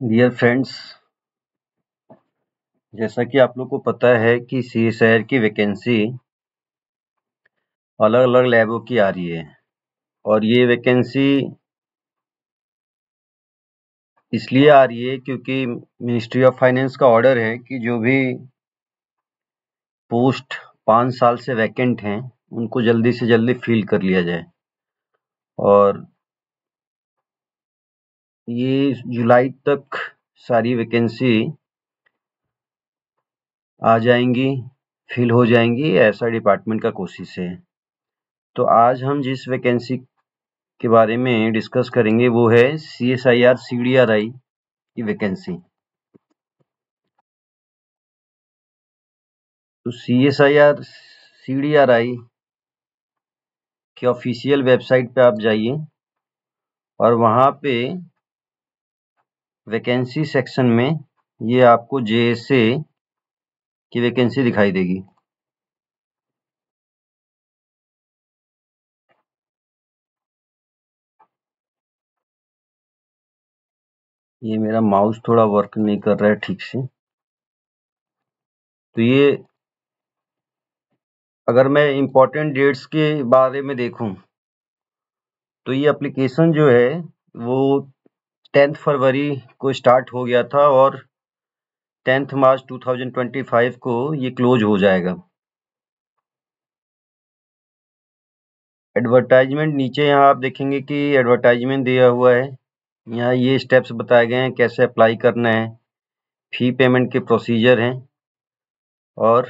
Dear friends, जैसा कि आप लोग को पता है कि सीएसआईआर की वैकेंसी अलग अलग लैबों की आ रही है और ये वैकेंसी इसलिए आ रही है क्योंकि मिनिस्ट्री ऑफ फाइनेंस का ऑर्डर है कि जो भी पोस्ट 5 साल से वैकेंट हैं उनको जल्दी से जल्दी फिल कर लिया जाए। और ये जुलाई तक सारी वैकेंसी आ जाएंगी, फिल हो जाएंगी, ऐसा डिपार्टमेंट का कोशिश है। तो आज हम जिस वैकेंसी के बारे में डिस्कस करेंगे वो है सीएसआईआर सीडीआरआई की वैकेंसी। तो सीएसआईआर सीडीआरआई के ऑफिशियल वेबसाइट पे आप जाइए और वहाँ पे वैकेंसी सेक्शन में ये आपको जेएसए की वैकेंसी दिखाई देगी। ये मेरा माउस थोड़ा वर्क नहीं कर रहा है ठीक से। तो ये अगर मैं इम्पोर्टेंट डेट्स के बारे में देखूं तो ये एप्लीकेशन जो है वो 10 फरवरी को स्टार्ट हो गया था और 10 मार्च 2025 को ये क्लोज हो जाएगा। एडवर्टाइजमेंट नीचे यहाँ आप देखेंगे कि एडवर्टाइजमेंट दिया हुआ है। यहाँ ये स्टेप्स बताए गए हैं कैसे अप्लाई करना है, फी पेमेंट के प्रोसीजर हैं और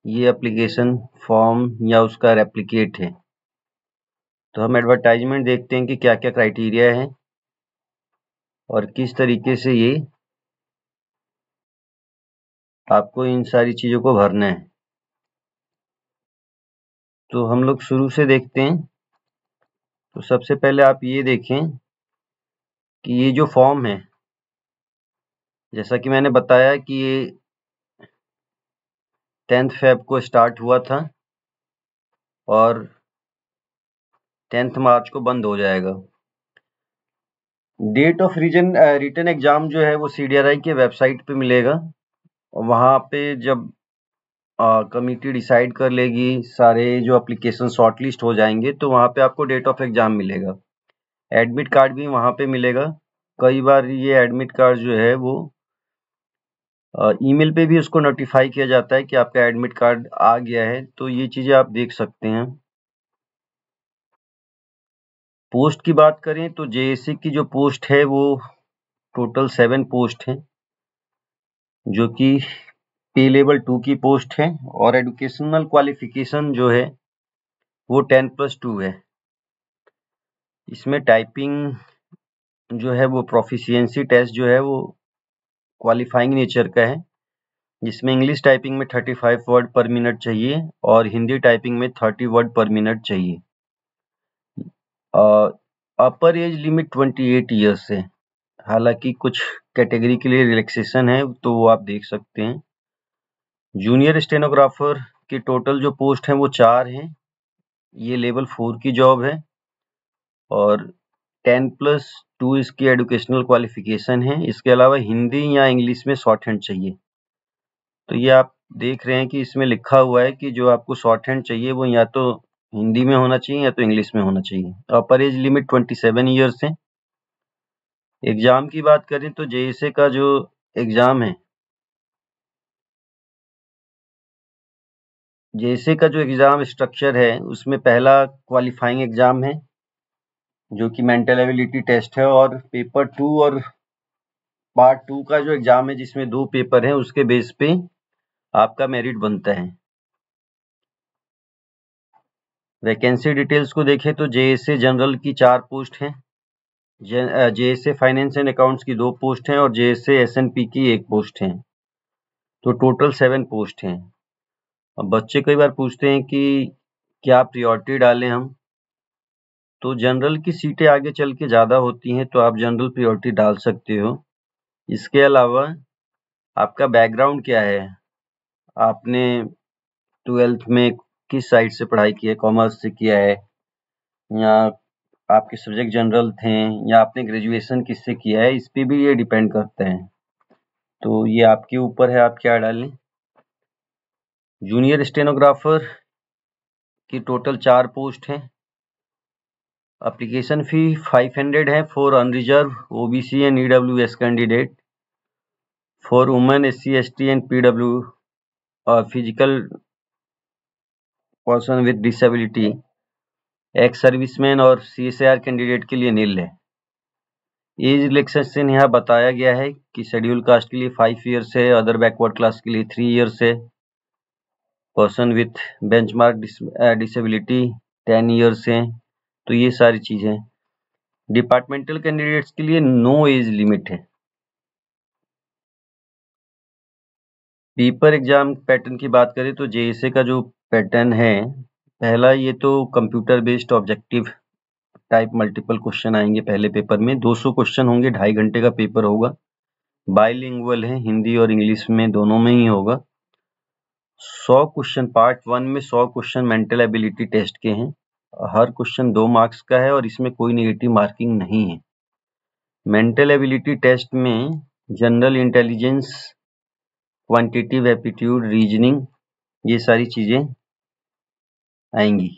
ये एप्लीकेशन फॉर्म या उसका रेप्लिकेट है। तो हम एडवर्टाइजमेंट देखते हैं कि क्या क्या क्राइटेरिया है और किस तरीके से ये आपको इन सारी चीज़ों को भरना है। तो हम लोग शुरू से देखते हैं। तो सबसे पहले आप ये देखें कि ये जो फॉर्म है, जैसा कि मैंने बताया कि ये 10 फेब को स्टार्ट हुआ था और 10 मार्च को बंद हो जाएगा। डेट ऑफ रिटन एग्जाम जो है वो सीडीआरआई के वेबसाइट पे मिलेगा और वहाँ पे जब कमिटी डिसाइड कर लेगी, सारे जो एप्लीकेशन शॉर्टलिस्ट हो जाएंगे तो वहाँ पे आपको डेट ऑफ एग्जाम मिलेगा। एडमिट कार्ड भी वहाँ पे मिलेगा। कई बार ये एडमिट कार्ड जो है वो ईमेल पे भी उसको नोटिफाई किया जाता है कि आपका एडमिट कार्ड आ गया है। तो ये चीज़ें आप देख सकते हैं। पोस्ट की बात करें तो जेएससी की जो पोस्ट है वो टोटल 7 पोस्ट है, जो कि पे लेवल 2 की पोस्ट है और एजुकेशनल क्वालिफिकेशन जो है वो 10+2 है। इसमें टाइपिंग जो है वो प्रोफिशिएंसी टेस्ट जो है वो क्वालिफाइंग नेचर का है, जिसमें इंग्लिश टाइपिंग में 35 वर्ड पर मिनट चाहिए और हिंदी टाइपिंग में 30 वर्ड पर मिनट चाहिए। अपर एज लिमिट 28 ईयर्स है। हालांकि कुछ कैटेगरी के लिए रिलैक्सेशन है तो वो आप देख सकते हैं। जूनियर स्टेनोग्राफर की टोटल जो पोस्ट हैं वो 4 हैं। ये लेवल 4 की जॉब है और 10+2 इसकी एजुकेशनल क्वालिफिकेशन है। इसके अलावा हिंदी या इंग्लिश में शॉर्ट हैंड चाहिए। तो ये आप देख रहे हैं कि इसमें लिखा हुआ है कि जो आपको शॉर्ट हैंड चाहिए वो या तो हिंदी में होना चाहिए या तो इंग्लिश में होना चाहिए। अपर एज लिमिट 27 ईयर्स है। एग्जाम की बात करें तो जेएसए का जो एग्जाम है, जेएसए का जो एग्जाम स्ट्रक्चर है उसमें पहला क्वालिफाइंग एग्जाम है जो कि मेंटल एबिलिटी टेस्ट है और पेपर 2 और पार्ट 2 का जो एग्जाम है जिसमें 2 पेपर हैं उसके बेस पे आपका मेरिट बनता है। वैकेंसी डिटेल्स को देखें तो जेएसए जनरल की 4 पोस्ट हैं, जेएसए फाइनेंस एंड अकाउंट्स की 2 पोस्ट हैं और जेएसए एसएनपी की 1 पोस्ट है। तो टोटल 7 पोस्ट हैं। अब बच्चे कई बार पूछते हैं कि क्या प्रायोरिटी डालें हम, तो जनरल की सीटें आगे चल के ज़्यादा होती हैं तो आप जनरल प्रायोरिटी डाल सकते हो। इसके अलावा आपका बैकग्राउंड क्या है, आपने 12th में किस साइड से पढ़ाई की है, कॉमर्स से किया है या आपके सब्जेक्ट जनरल थे या आपने ग्रेजुएशन किससे किया है, इस पे भी ये डिपेंड करते हैं। तो ये आपके ऊपर है, आप क्या डालें। जूनियर स्टेनोग्राफर की टोटल 4 पोस्ट हैं। एप्लीकेशन फी 500 है for unreserved OBC and EWS candidate, for women SC ST एंड PW physical person with disability, ex serviceman और CSIR कैंडिडेट के लिए नील है। एज रिलैक्सेशन यहाँ बताया गया है कि शेड्यूल कास्ट के लिए 5 ईयर्स है, अदर बैकवर्ड क्लास के लिए 3 ईयर्स है, person with benchmark disability 10 years है। तो ये सारी चीजें। डिपार्टमेंटल कैंडिडेट्स के लिए नो एज लिमिट है। पेपर एग्जाम पैटर्न की बात करें तो JSA का जो पैटर्न है, पहला ये तो computer based objective type multiple question आएंगे पहले पेपर में। 200 क्वेश्चन होंगे, 2.5 घंटे का पेपर होगा। बाइलिंगुअल है, हिंदी और इंग्लिश में दोनों में ही होगा। 100 क्वेश्चन पार्ट 1 में 100 क्वेश्चन मेंटल एबिलिटी टेस्ट के हैं। हर क्वेश्चन 2 मार्क्स का है और इसमें कोई नेगेटिव मार्किंग नहीं है। मेंटल एबिलिटी टेस्ट में general intelligence, quantitative aptitude, reasoning, ये सारी चीजें आएंगी।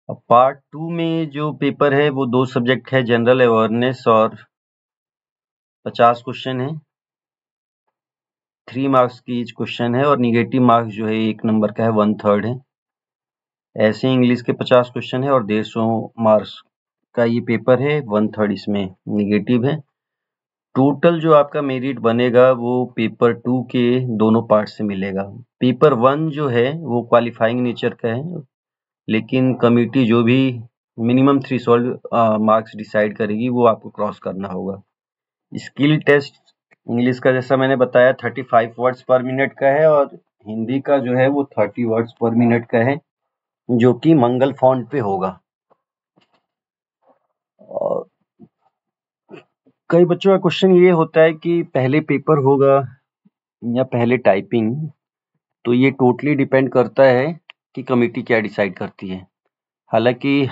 अब पार्ट 2 में जो पेपर है वो 2 सब्जेक्ट है, जनरल अवेयरनेस और 50 क्वेश्चन है, 3 मार्क्स की ईच क्वेश्चन है और निगेटिव मार्क्स जो है 1 नंबर का है, 1/3 है। ऐसे इंग्लिश के 50 क्वेश्चन है और 150 मार्क्स का ये पेपर है, 1/3 इसमें निगेटिव है। टोटल जो आपका मेरिट बनेगा वो पेपर 2 के दोनों पार्ट से मिलेगा। पेपर 1 जो है वो क्वालिफाइंग नेचर का है, लेकिन कमिटी जो भी मिनिमम थ्रेशोल्ड मार्क्स डिसाइड करेगी वो आपको क्रॉस करना होगा। स्किल टेस्ट इंग्लिश का जैसा मैंने बताया 35 वर्ड्स पर मिनट का है और हिंदी का जो है वो 30 वर्ड्स पर मिनट का है, जो कि मंगल फॉन्ट पे होगा। और कई बच्चों का क्वेश्चन ये होता है कि पहले पेपर होगा या पहले टाइपिंग, तो ये टोटली डिपेंड करता है कि कमेटी क्या डिसाइड करती है। हालांकि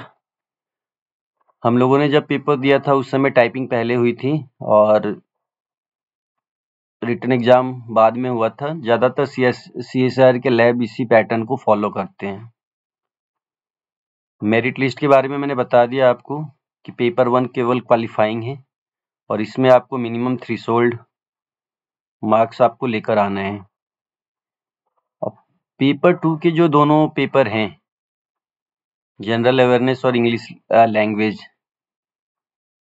हम लोगों ने जब पेपर दिया था उस समय टाइपिंग पहले हुई थी और रिटन एग्जाम बाद में हुआ था। ज्यादातर CSIR के लैब इसी पैटर्न को फॉलो करते हैं। मेरिट लिस्ट के बारे में मैंने बता दिया आपको कि पेपर 1 केवल क्वालिफाइंग है और इसमें आपको मिनिमम थ्रेशोल्ड मार्क्स आपको लेकर आना है। अब पेपर 2 के जो दोनों पेपर हैं, जनरल अवेयरनेस और इंग्लिश लैंग्वेज,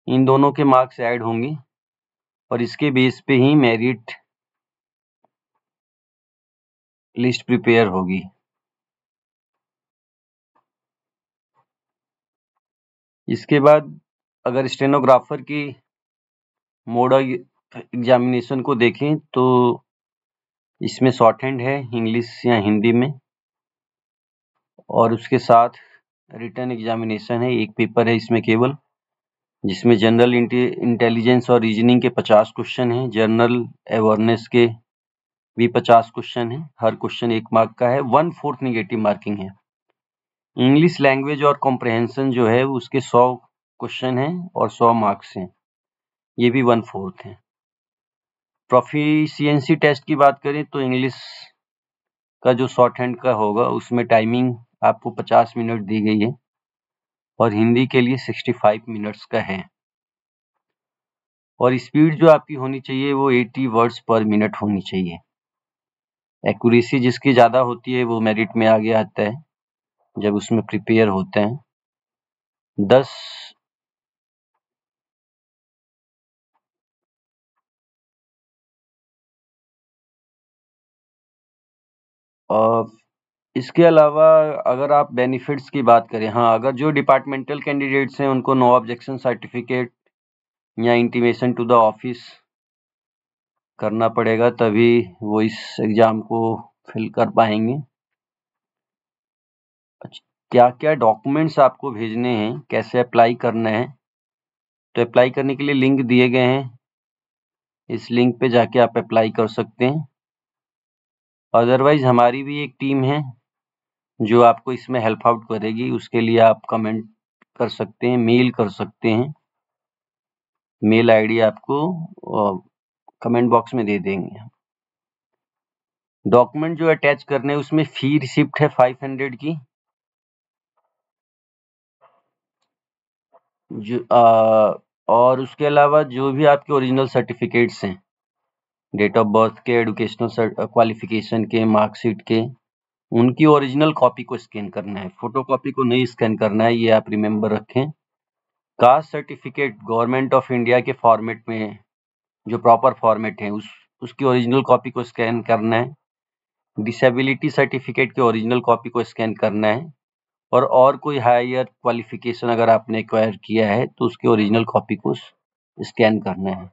इन दोनों के मार्क्स ऐड होंगे और इसके बेस पे ही मेरिट लिस्ट प्रिपेयर होगी। इसके बाद अगर स्टेनोग्राफर की मोड एग्जामिनेशन को देखें तो इसमें शॉर्ट हैंड है इंग्लिश या हिंदी में, और उसके साथ रिटन एग्जामिनेशन है, एक पेपर है इसमें केवल, जिसमें जनरल इंटेलिजेंस और रीजनिंग के 50 क्वेश्चन हैं, जनरल अवेयरनेस के भी 50 क्वेश्चन हैं, हर क्वेश्चन 1 मार्क का है, 1/4 निगेटिव मार्किंग है। इंग्लिश लैंग्वेज और कॉम्प्रहेंशन जो है उसके 100 क्वेश्चन हैं और 100 मार्क्स हैं, ये भी 1/4 है। प्रोफिशिएंसी टेस्ट की बात करें तो इंग्लिश का जो शॉर्ट हैंड का होगा उसमें टाइमिंग आपको 50 मिनट दी गई है और हिंदी के लिए 65 मिनट्स का है, और स्पीड जो आपकी होनी चाहिए वो 80 वर्ड्स पर मिनट होनी चाहिए। एक्यूरेसी जिसकी ज़्यादा होती है वो मेरिट में आगे आता है जब उसमें प्रिपेयर होते हैं। 10 और इसके अलावा अगर आप बेनिफिट्स की बात करें, हाँ, अगर जो डिपार्टमेंटल कैंडिडेट्स हैं उनको नो ऑब्जेक्शन सर्टिफिकेट या इंटीमेशन टू द ऑफिस करना पड़ेगा, तभी वो इस एग्जाम को फिल कर पाएंगे। क्या क्या डॉक्यूमेंट्स आपको भेजने हैं, कैसे अप्लाई करना है, तो अप्लाई करने के लिए लिंक दिए गए हैं, इस लिंक पे जाके आप अप्लाई कर सकते हैं। अदरवाइज हमारी भी एक टीम है जो आपको इसमें हेल्प आउट करेगी। उसके लिए आप कमेंट कर सकते हैं, मेल कर सकते हैं। मेल आईडी आपको कमेंट बॉक्स में दे देंगे। डॉक्यूमेंट जो अटैच करने हैं उसमें फी रिसिप्ट है 500 की, जो और उसके अलावा जो भी आपके ओरिजिनल सर्टिफिकेट्स हैं, डेट ऑफ बर्थ के, एजुकेशनल क्वालिफिकेशन के, मार्कशीट के, उनकी ओरिजिनल कॉपी को स्कैन करना है, फोटोकॉपी को नहीं स्कैन करना है, ये आप रिमेम्बर रखें। Caste certificate government of India के फॉर्मेट में, जो प्रॉपर फॉर्मेट है, उसकी ओरिजिनल कॉपी को स्कैन करना है। डिसेबिलिटी सर्टिफिकेट की ओरिजिनल कॉपी को स्कैन करना है। और कोई हायर क्वालिफिकेशन अगर आपने एक्वायर किया है तो उसकी ओरिजिनल कॉपी को स्कैन करना है।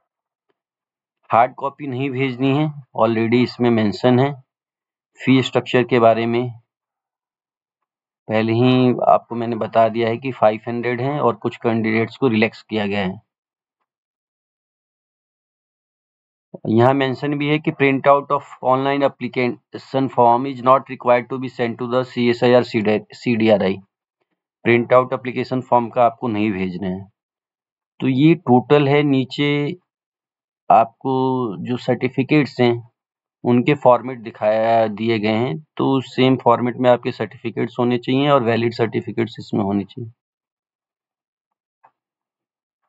हार्ड कॉपी नहीं भेजनी है, ऑलरेडी इसमें मेंशन है। फी स्ट्रक्चर के बारे में पहले ही आपको मैंने बता दिया है कि 500 है और कुछ कैंडिडेट्स को रिलैक्स किया गया है। यहाँ मेंशन भी है कि print out of online application form is not required to be send to the CSIR CDRI। Print out application form का आपको नहीं भेजना है। तो ये टोटल है। नीचे आपको जो सर्टिफिकेट्स हैं उनके फॉर्मेट दिए गए हैं, तो सेम फॉर्मेट में आपके सर्टिफिकेट्स होने चाहिए और वैलिड सर्टिफिकेट्स इसमें होने चाहिए।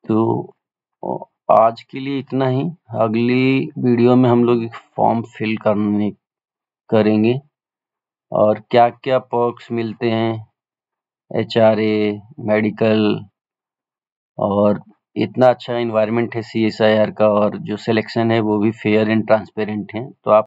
तो आज के लिए इतना ही। अगली वीडियो में हम लोग एक फॉर्म फिल करेंगे और क्या क्या पर्क्स मिलते हैं, HRA, मेडिकल, और इतना अच्छा एनवायरनमेंट है CSIR का, और जो सिलेक्शन है वो भी फेयर एंड ट्रांसपेरेंट है। तो आप